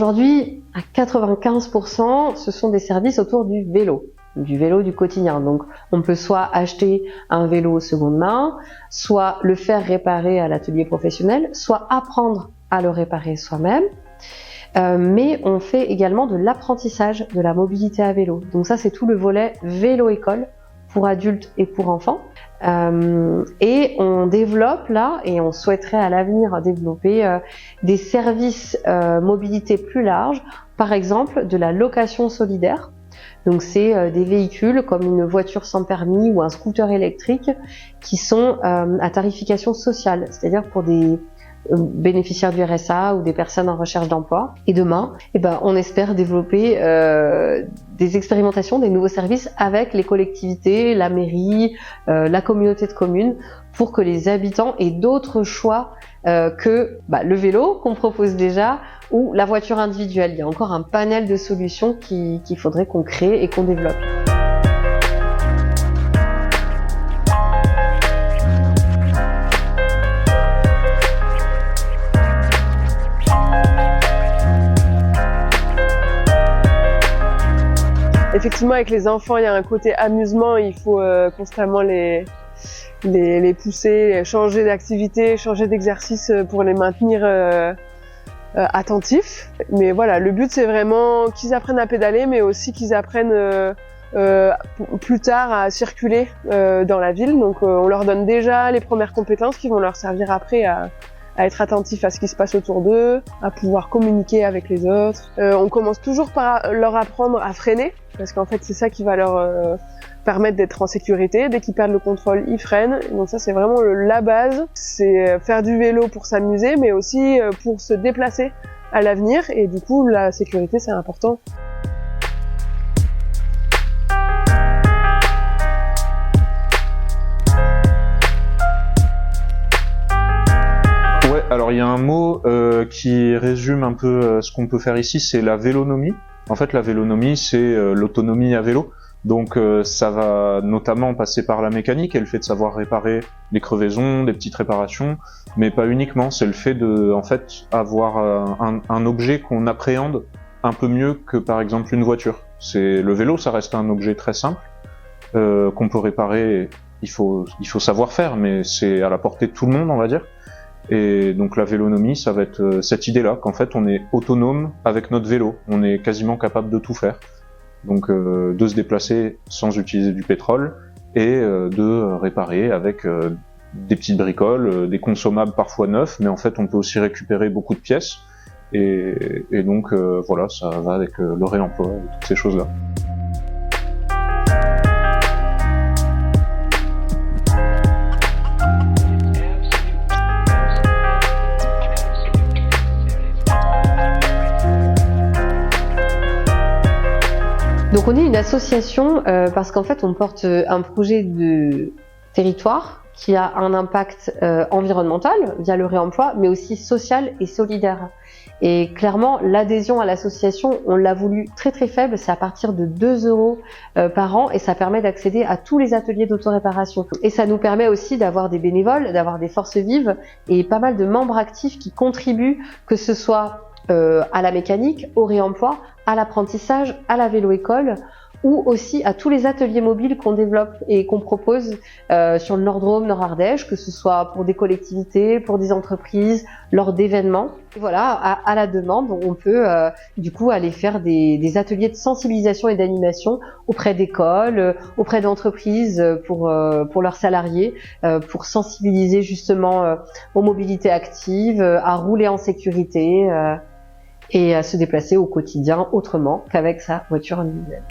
Aujourd'hui, à 95%, ce sont des services autour du vélo du quotidien. Donc, on peut soit acheter un vélo seconde main, soit le faire réparer à l'atelier professionnel, soit apprendre à le réparer soi-même. Mais on fait également de l'apprentissage de la mobilité à vélo. Donc ça, c'est tout le volet vélo-école pour adultes et pour enfants. Et on développe là, et on souhaiterait à l'avenir développer des services mobilité plus larges, par exemple de la location solidaire. Donc c'est des véhicules comme une voiture sans permis ou un scooter électrique qui sont à tarification sociale, c'est-à-dire pour des bénéficiaires du RSA ou des personnes en recherche d'emploi. Et demain, on espère développer des expérimentations, des nouveaux services avec les collectivités, la mairie, la communauté de communes, pour que les habitants aient d'autres choix que le vélo qu'on propose déjà ou la voiture individuelle. Il y a encore un panel de solutions qu'il faudrait qu'on crée et qu'on développe. Effectivement, avec les enfants, il y a un côté amusement, il faut constamment les pousser, changer d'activité, changer d'exercice pour les maintenir attentifs. Mais voilà, le but c'est vraiment qu'ils apprennent à pédaler, mais aussi qu'ils apprennent plus tard à circuler dans la ville. Donc on leur donne déjà les premières compétences qui vont leur servir après à être attentifs à ce qui se passe autour d'eux, à pouvoir communiquer avec les autres. On commence toujours par leur apprendre à freiner, parce qu'en fait c'est ça qui va leur permettre d'être en sécurité. Dès qu'ils perdent le contrôle, ils freinent. Donc ça c'est vraiment la base. C'est faire du vélo pour s'amuser, mais aussi pour se déplacer à l'avenir. Et du coup la sécurité c'est important. Alors il y a un mot qui résume un peu ce qu'on peut faire ici, c'est la vélonomie. En fait la vélonomie c'est l'autonomie à vélo, donc ça va notamment passer par la mécanique et le fait de savoir réparer des crevaisons, des petites réparations, mais pas uniquement, c'est le fait de avoir un objet qu'on appréhende un peu mieux que par exemple une voiture. Le vélo, ça reste un objet très simple qu'on peut réparer, il faut savoir faire, mais c'est à la portée de tout le monde, on va dire. Et donc la vélonomie, ça va être cette idée-là, qu'en fait on est autonome avec notre vélo, on est quasiment capable de tout faire. Donc de se déplacer sans utiliser du pétrole et de réparer avec des petites bricoles, des consommables parfois neufs, mais en fait on peut aussi récupérer beaucoup de pièces. Et donc voilà, ça va avec le réemploi et toutes ces choses-là. Donc on est une association parce qu'en fait on porte un projet de territoire qui a un impact environnemental via le réemploi, mais aussi social et solidaire. Et clairement, l'adhésion à l'association, on l'a voulu très très faible, c'est à partir de 2 € par an et ça permet d'accéder à tous les ateliers d'autoréparation. Et ça nous permet aussi d'avoir des bénévoles, d'avoir des forces vives et pas mal de membres actifs qui contribuent, que ce soit à la mécanique, au réemploi, à l'apprentissage, à la vélo-école ou aussi à tous les ateliers mobiles qu'on développe et qu'on propose sur le Nord-Drôme, Nord-Ardèche, que ce soit pour des collectivités, pour des entreprises, lors d'événements. Et voilà, à la demande, on peut du coup aller faire des ateliers de sensibilisation et d'animation auprès d'écoles, auprès d'entreprises pour leurs salariés, pour sensibiliser justement aux mobilités actives, à rouler en sécurité et à se déplacer au quotidien autrement qu'avec sa voiture individuelle.